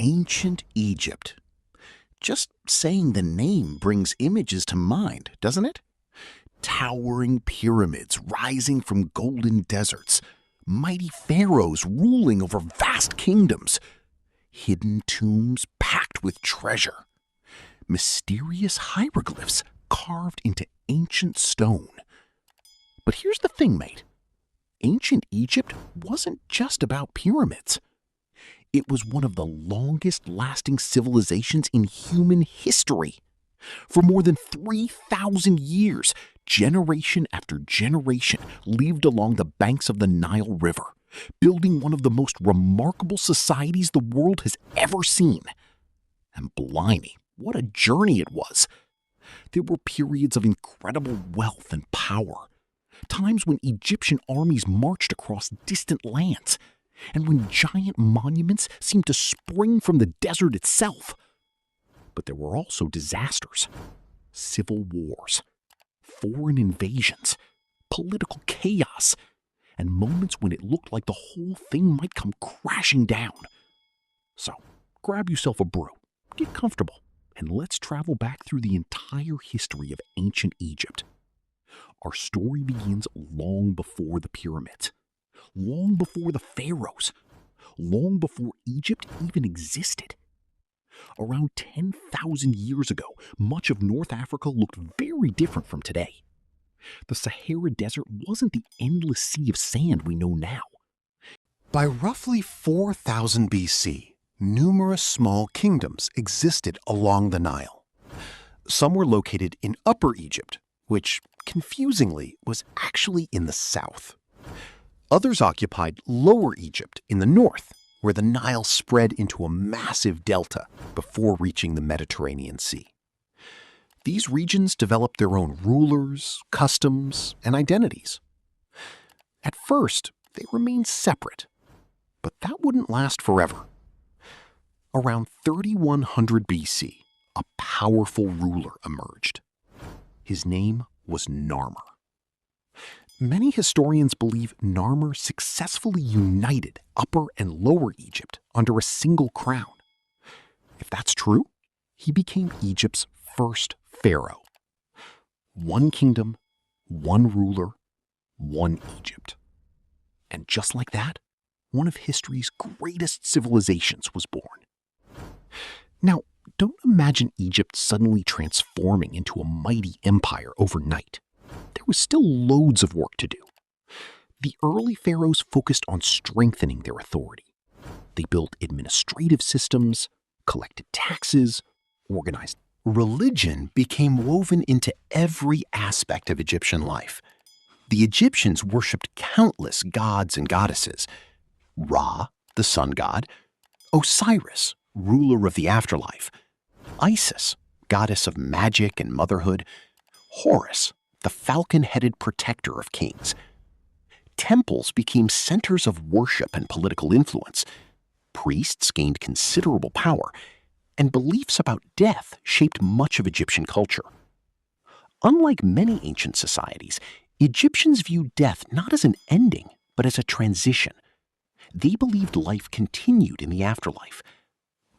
Ancient Egypt. Just saying the name brings images to mind, doesn't it? Towering pyramids rising from golden deserts, mighty pharaohs ruling over vast kingdoms, hidden tombs packed with treasure, mysterious hieroglyphs carved into ancient stone. But here's the thing, mate. Ancient Egypt wasn't just about pyramids. It was one of the longest-lasting civilizations in human history. For more than 3,000 years, generation after generation lived along the banks of the Nile River, building one of the most remarkable societies the world has ever seen. And blimey, what a journey it was! There were periods of incredible wealth and power, times when Egyptian armies marched across distant lands, and when giant monuments seemed to spring from the desert itself. But there were also disasters, civil wars, foreign invasions, political chaos, and moments when it looked like the whole thing might come crashing down. So, grab yourself a brew, get comfortable, and let's travel back through the entire history of ancient Egypt. Our story begins long before the pyramids, long before the pharaohs, long before Egypt even existed. Around 10,000 years ago, much of North Africa looked very different from today. The Sahara Desert wasn't the endless sea of sand we know now. By roughly 4000 BC, numerous small kingdoms existed along the Nile. Some were located in Upper Egypt, which, confusingly, was actually in the south. Others occupied Lower Egypt in the north, where the Nile spread into a massive delta before reaching the Mediterranean Sea. These regions developed their own rulers, customs, and identities. At first, they remained separate, but that wouldn't last forever. Around 3100 BC, a powerful ruler emerged. His name was Narmer. Many historians believe Narmer successfully united Upper and Lower Egypt under a single crown. If that's true, he became Egypt's first pharaoh. One kingdom, one ruler, one Egypt. And just like that, one of history's greatest civilizations was born. Now, don't imagine Egypt suddenly transforming into a mighty empire overnight. There was still loads of work to do. The early pharaohs focused on strengthening their authority. They built administrative systems, collected taxes, organized. Religion became woven into every aspect of Egyptian life. The Egyptians worshipped countless gods and goddesses: Ra, the sun god; Osiris, ruler of the afterlife; Isis, goddess of magic and motherhood; Horus, the falcon-headed protector of kings. Temples became centers of worship and political influence. Priests gained considerable power, and beliefs about death shaped much of Egyptian culture. Unlike many ancient societies, Egyptians viewed death not as an ending, but as a transition. They believed life continued in the afterlife.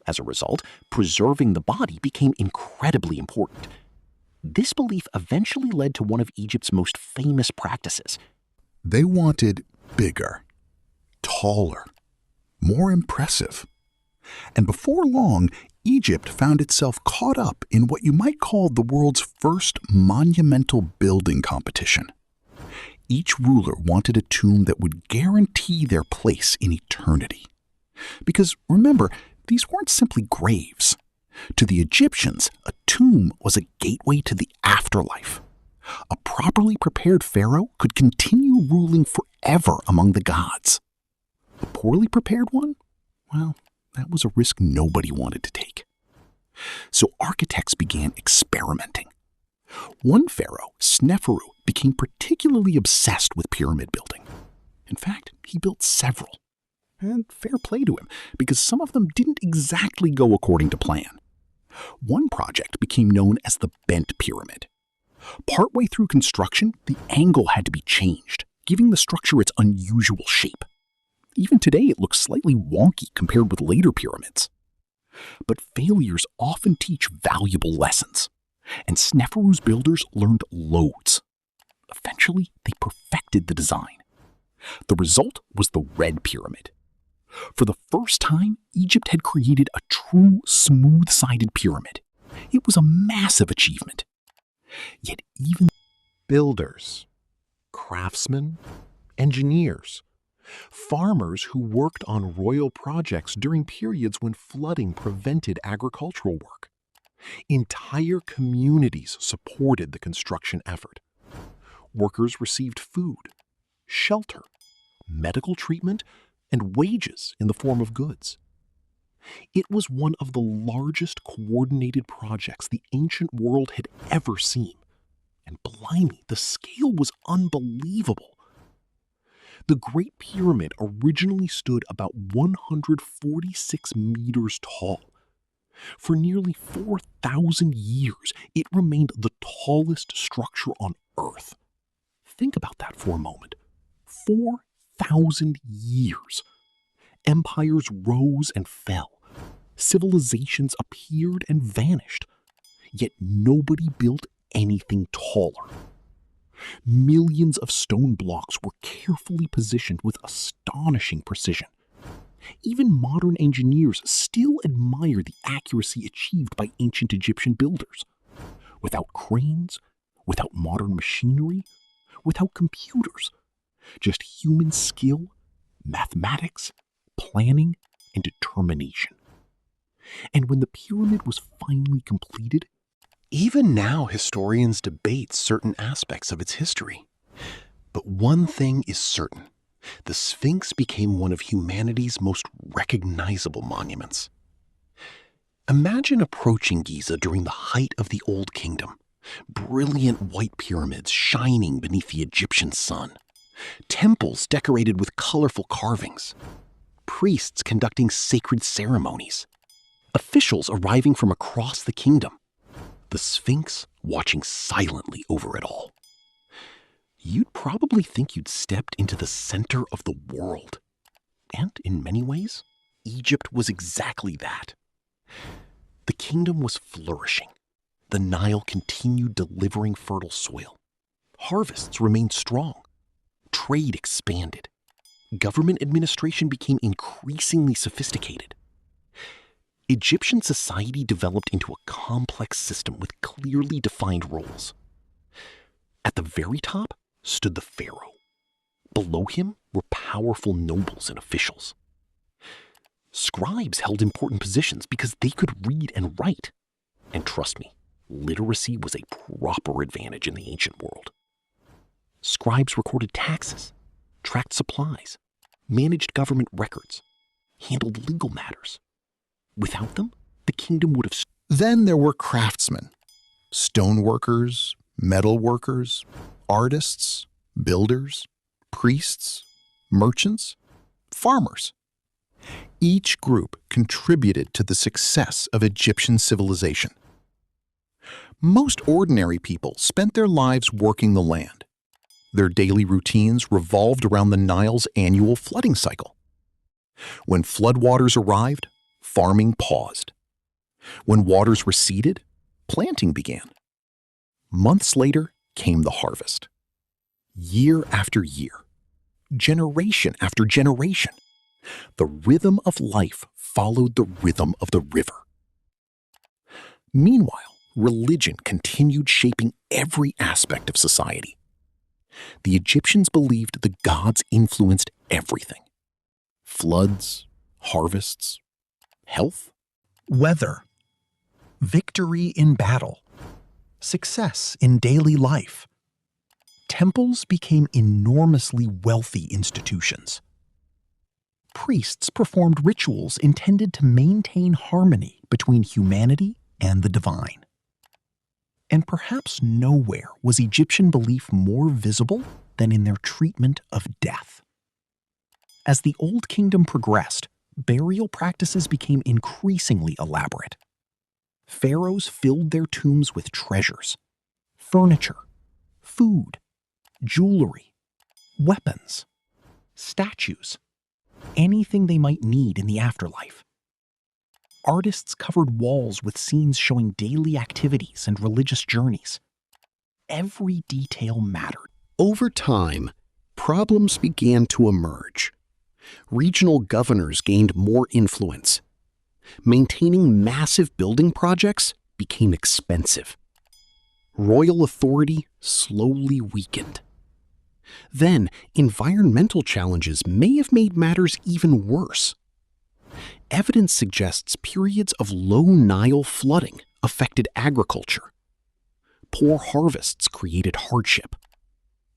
As a result, preserving the body became incredibly important. This belief eventually led to one of Egypt's most famous practices. They wanted bigger, taller, more impressive. And before long, Egypt found itself caught up in what you might call the world's first monumental building competition. Each ruler wanted a tomb that would guarantee their place in eternity. Because remember, these weren't simply graves. To the Egyptians, a tomb was a gateway to the afterlife. A properly prepared pharaoh could continue ruling forever among the gods. A poorly prepared one? Well, that was a risk nobody wanted to take. So architects began experimenting. One pharaoh, Sneferu, became particularly obsessed with pyramid building. In fact, he built several. And fair play to him, because some of them didn't exactly go according to plan. One project became known as the Bent Pyramid. Partway through construction, the angle had to be changed, giving the structure its unusual shape. Even today, it looks slightly wonky compared with later pyramids. But failures often teach valuable lessons, and Sneferu's builders learned loads. Eventually, they perfected the design. The result was the Red Pyramid. For the first time, Egypt had created a true smooth-sided pyramid. It was a massive achievement. Yet even Builders, craftsmen, engineers, farmers who worked on royal projects during periods when flooding prevented agricultural work. Entire communities supported the construction effort. Workers received food, shelter, medical treatment, and wages in the form of goods. It was one of the largest coordinated projects the ancient world had ever seen. And blimey, the scale was unbelievable. The Great Pyramid originally stood about 146 meters tall. For nearly 4,000 years, it remained the tallest structure on Earth. Think about that for a moment. 4,000 years. Empires rose and fell. Civilizations appeared and vanished. Yet nobody built anything taller. Millions of stone blocks were carefully positioned with astonishing precision. Even modern engineers still admire the accuracy achieved by ancient Egyptian builders. Without cranes, without modern machinery, without computers, just human skill, mathematics, planning, and determination. And when the pyramid was finally completed, even now historians debate certain aspects of its history. But one thing is certain. The Sphinx became one of humanity's most recognizable monuments. Imagine approaching Giza during the height of the Old Kingdom. Brilliant white pyramids shining beneath the Egyptian sun. Temples decorated with colorful carvings. Priests conducting sacred ceremonies. Officials arriving from across the kingdom. The Sphinx watching silently over it all. You'd probably think you'd stepped into the center of the world. And in many ways, Egypt was exactly that. The kingdom was flourishing. The Nile continued delivering fertile soil. Harvests remained strong. Trade expanded. Government administration became increasingly sophisticated. Egyptian society developed into a complex system with clearly defined roles. At the very top stood the pharaoh. Below him were powerful nobles and officials. Scribes held important positions because they could read and write. And trust me, literacy was a proper advantage in the ancient world. Scribes recorded taxes, tracked supplies, managed government records, handled legal matters. Without them, the kingdom would have... Then there were craftsmen, stoneworkers, metal workers, artists, builders, priests, merchants, farmers. Each group contributed to the success of Egyptian civilization. Most ordinary people spent their lives working the land. Their daily routines revolved around the Nile's annual flooding cycle. When floodwaters arrived, farming paused. When waters receded, planting began. Months later came the harvest. Year after year, generation after generation, the rhythm of life followed the rhythm of the river. Meanwhile, religion continued shaping every aspect of society. The Egyptians believed the gods influenced everything. Floods, harvests, health, weather, victory in battle, success in daily life. Temples became enormously wealthy institutions. Priests performed rituals intended to maintain harmony between humanity and the divine. And perhaps nowhere was Egyptian belief more visible than in their treatment of death. As the Old Kingdom progressed, burial practices became increasingly elaborate. Pharaohs filled their tombs with treasures, furniture, food, jewelry, weapons, statues, anything they might need in the afterlife. Artists covered walls with scenes showing daily activities and religious journeys. Every detail mattered. Over time, problems began to emerge. Regional governors gained more influence. Maintaining massive building projects became expensive. Royal authority slowly weakened. Then, environmental challenges may have made matters even worse. Evidence suggests periods of low Nile flooding affected agriculture. Poor harvests created hardship.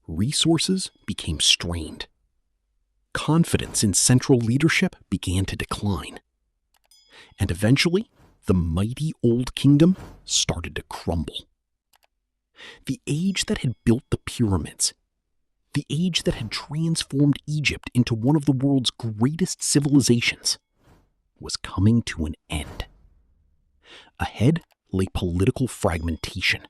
Resources became strained. Confidence in central leadership began to decline. And eventually, the mighty old kingdom started to crumble. The age that had built the pyramids, the age that had transformed Egypt into one of the world's greatest civilizations, was coming to an end. Ahead lay political fragmentation.